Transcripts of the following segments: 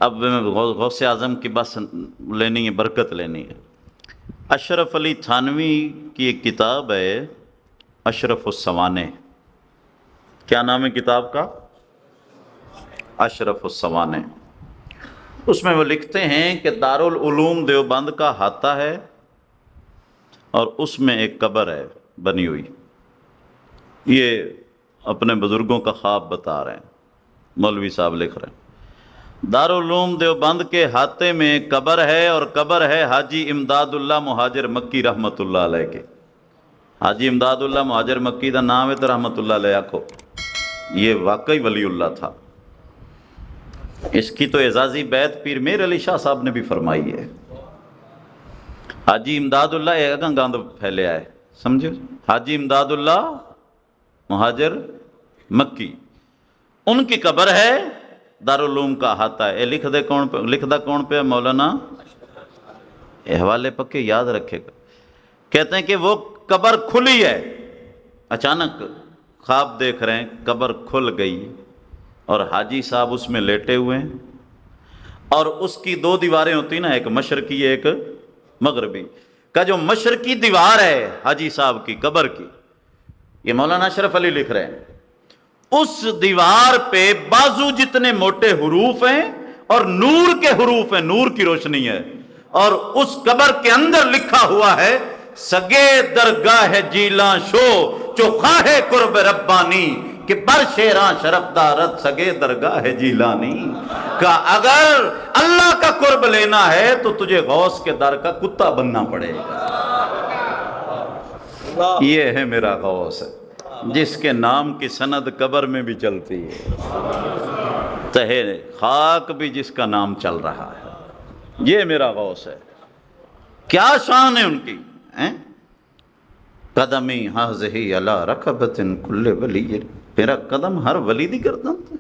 اب غوث اعظم کی بس لینی ہے، برکت لینی ہے۔ اشرف علی تھانوی کی ایک کتاب ہے اشرف السوانح، کیا نام ہے کتاب کا؟ اشرف السوانح۔ اس میں وہ لکھتے ہیں کہ دارالعلوم دیوبند کا احاطہ ہے اور اس میں ایک قبر ہے بنی ہوئی۔ یہ اپنے بزرگوں کا خواب بتا رہے ہیں، مولوی صاحب لکھ رہے ہیں دارالعلوم دیوبند کے احاطے میں ایک قبر ہے، اور قبر ہے حاجی امداد اللہ مہاجر مکی رحمت اللہ علیہ کے۔ حاجی امداد اللہ مہاجر مکی دا نام ہے تو رحمت اللہ علیہ آکھو، یہ واقعی ولی اللہ تھا۔ اس کی تو اعزازی بیعت پیر میر علی شاہ صاحب نے بھی فرمائی ہے۔ حاجی امداد اللہ ایک گاند پھیلے آئے، سمجھو، حاجی امداد اللہ مہاجر مکی، ان کی قبر ہے، دارالعلوم کا احاطہ ہے۔ لکھدا کون پہ مولانا، یہ حوالے پکے یاد رکھے گا۔ کہتے ہیں کہ وہ قبر کھلی ہے، اچانک خواب دیکھ رہے ہیں قبر کھل گئی اور حاجی صاحب اس میں لیٹے ہوئے ہیں، اور اس کی دو دیواریں ہوتی نا، ایک مشرقی ایک مغربی، کا جو مشرقی دیوار ہے حاجی صاحب کی قبر کی، یہ مولانا اشرف علی لکھ رہے ہیں، اس دیوار پہ بازو جتنے موٹے حروف ہیں اور نور کے حروف ہیں، نور کی روشنی ہے، اور اس قبر کے اندر لکھا ہوا ہے سگے درگاہ جیلاں شو چو خواہ قرب ربانی، کہ بر شیراں شرف دارت سگے درگاہ جیلانی، کہ اگر اللہ کا قرب لینا ہے تو تجھے غوث کے در کا کتا بننا پڑے گا۔ یہ ہے میرا غوث، جس کے نام کی سند قبر میں بھی چلتی ہے، تہے خاک بھی جس کا نام چل رہا ہے، یہ میرا غوث ہے۔ کیا شان ہے ان کی، قدمی حاضہی علی رکبت کل ولی، میرا قدم ہر ولی دی گردن تھا۔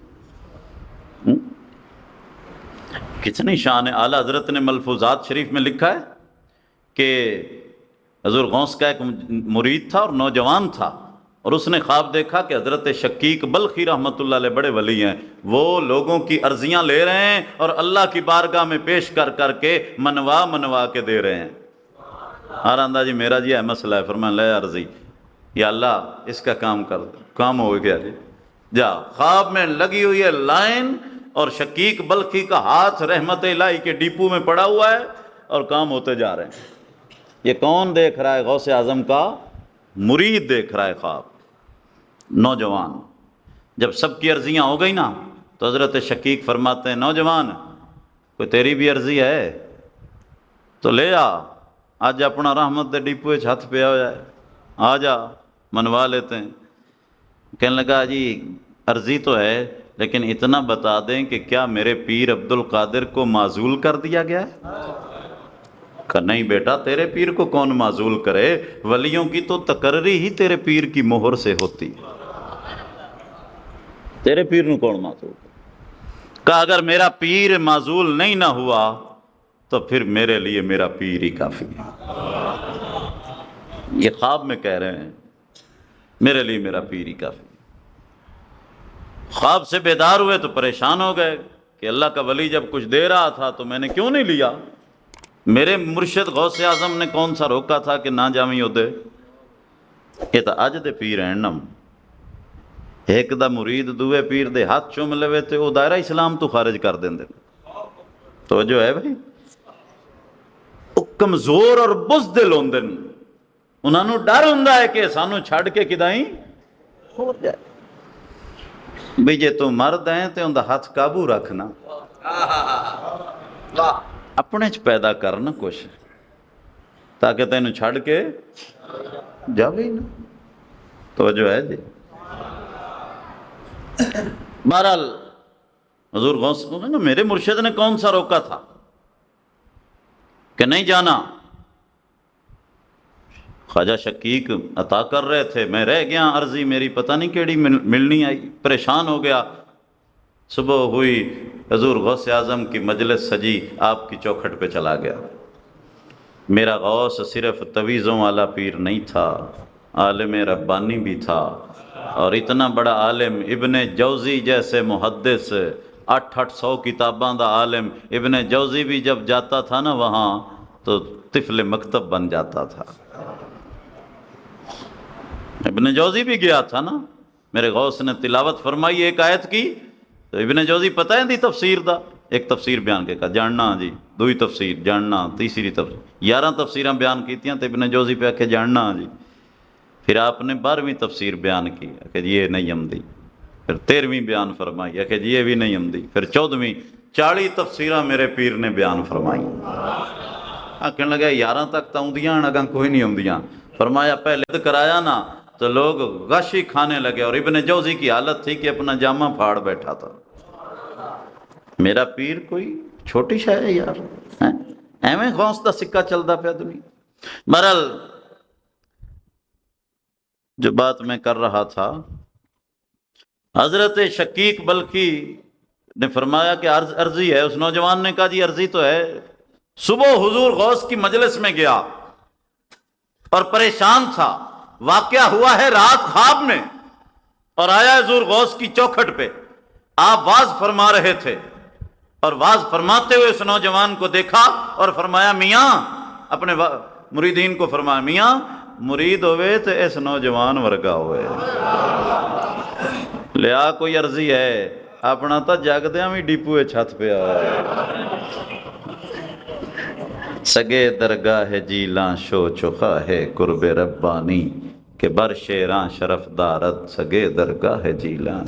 کتنی شان ہے۔ اعلیٰ حضرت نے ملفوظات شریف میں لکھا ہے کہ حضور غوث کا ایک مرید تھا اور نوجوان تھا، اور اس نے خواب دیکھا کہ حضرت شقیق بلخی رحمت اللہ علیہ بڑے ولی ہیں، وہ لوگوں کی عرضیاں لے رہے ہیں اور اللہ کی بارگاہ میں پیش کر کر کے منوا کے دے رہے ہیں۔ آرندہ جی میرا جی ہے مسئلہ ہے، فرمایا لے عرضی، یا اللہ اس کا کام کر دو، کام ہو گیا جی، جا۔ خواب میں لگی ہوئی ہے لائن، اور شقیق بلخی کا ہاتھ رحمت الہی کے ڈیپو میں پڑا ہوا ہے اور کام ہوتے جا رہے ہیں۔ یہ کون دیکھ رہا ہے؟ غوث اعظم کا مرید دیکھ رہا ہے خواب، نوجوان۔ جب سب کی عرضیاں ہو گئی نا تو حضرت شقیق فرماتے ہیں نوجوان کوئی تیری بھی عرضی ہے تو لے آج اپنا رحمت دے ڈیپو ہاتھ پہ ہو جائے، آ جا منوا لیتے ہیں۔ کہنے لگا جی عرضی تو ہے، لیکن اتنا بتا دیں کہ کیا میرے پیر عبد القادر کو معزول کر دیا گیا ہے؟ کہ نہیں بیٹا، تیرے پیر کو کون معزول کرے، ولیوں کی تو تقرری ہی تیرے پیر کی مہر سے ہوتی ہے، تیرے پیر نو کون معزول کرے؟ کہ اگر میرا پیر معزول نہیں نہ ہوا تو پھر میرے لیے میرا پیر ہی کافی ہے۔ یہ خواب میں کہہ رہے ہیں میرے لیے میرا پیر ہی کافی ہے۔ خواب سے بیدار ہوئے تو پریشان ہو گئے کہ اللہ کا ولی جب کچھ دے رہا تھا تو میں نے کیوں نہیں لیا؟ میرے مرشد غوث اعظم نے کون سا روکا تھا کہ نہ جاویں دے؟ یہ تو اج دے پیر ہیں نم، ایک دا مرید دوے پیر دے ہاتھ چوم لے تے وہ دائرہ اسلام تو خارج کر دیں دے۔ تو جو ہے بھائی وہ کمزور اور بزدل ہوندے، انہاں نوں ڈر ہوندا ہے کہ سانو چھڑ کے کدائیں ہو جائے۔ بھی جے تو مرد ہیں تے اندہ ہاتھ قابو رکھنا، اپنے چ پیدا کرنا کچھ تاکہ تینوں چھڑ کے جاوے نا۔ تو جو ہے جی بہرحال حضور غوث کو کہا میرے مرشد نے کون سا روکا تھا کہ نہیں جانا؟ خواجہ شقیق عطا کر رہے تھے، میں رہ گیا، عرضی میری پتہ نہیں کیڑی ملنی آئی، پریشان ہو گیا۔ صبح ہوئی، حضور غوث اعظم کی مجلس سجی، آپ کی چوکھٹ پہ چلا گیا۔ میرا غوث صرف تویزوں والا پیر نہیں تھا، عالم ربانی بھی تھا، اور اتنا بڑا عالم ابن جوزی جیسے محدث 800 کتاباں دا عالم ابن جوزی بھی جب جاتا تھا نا وہاں تو طفل مکتب بن جاتا تھا. ابن جوزی بھی گیا تھا نا، میرے غوث نے تلاوت فرمائی ایک آیت کی تو ابن جوزی پتہ ہے دی تفسیر دا، ایک تفسیر بیان کے کہا جاننا جی، دوئی تفسیر جاننا، تیسری تفسیر، 11 تفسیراں بیان کیتیاں تو ابن جوزی پہ آکے جاننا جی. پھر آپ نے 12ویں تفسیر بیان کی کہ یہ نہیں آمدی، پھر 13ویں بیان فرمائی کہ یہ بھی نہیں آمدی، پھر 14ویں، 40 تفسیراں میرے پیر نے بیان فرمائی. کہنے لگا 11 تک تو آمدیاں اگاں کوئی نہیں آمدیاں. فرمایا پہلے کرایا نا تو لوگ غش ہی کھانے لگے، اور ابن جوزی کی حالت تھی کہ اپنا جامہ پھاڑ بیٹھا تھا. میرا پیر کوئی چھوٹی شے ہے یار، ایویں غوث دا سکہ چلدا پیا دنیا. بہرحال جو بات میں کر رہا تھا، حضرت شقیق بلخی نے فرمایا کہ عرضی ہے. اس نوجوان نے کہا جی عرضی تو ہے. صبح حضور غوث کی مجلس میں گیا اور پریشان تھا. واقعہ ہوا ہے رات خواب میں، اور آیا حضور غوث کی چوکھٹ پہ. آپ واز فرما رہے تھے اور واز فرماتے ہوئے اس نوجوان کو دیکھا اور فرمایا میاں، اپنے مریدین کو فرمایا میاں مرید ہوئے تو اس نوجوان ورگا ہوئے. لیا کوئی عرضی ہے اپنا تو جگدیاں بھی ڈیپوے چھت پہ آئے. سگے درگاہ جیلاں شو چخا ہے قرب ربانی، کہ بر شیراں شرف دارت سگے درگاہ جیلان.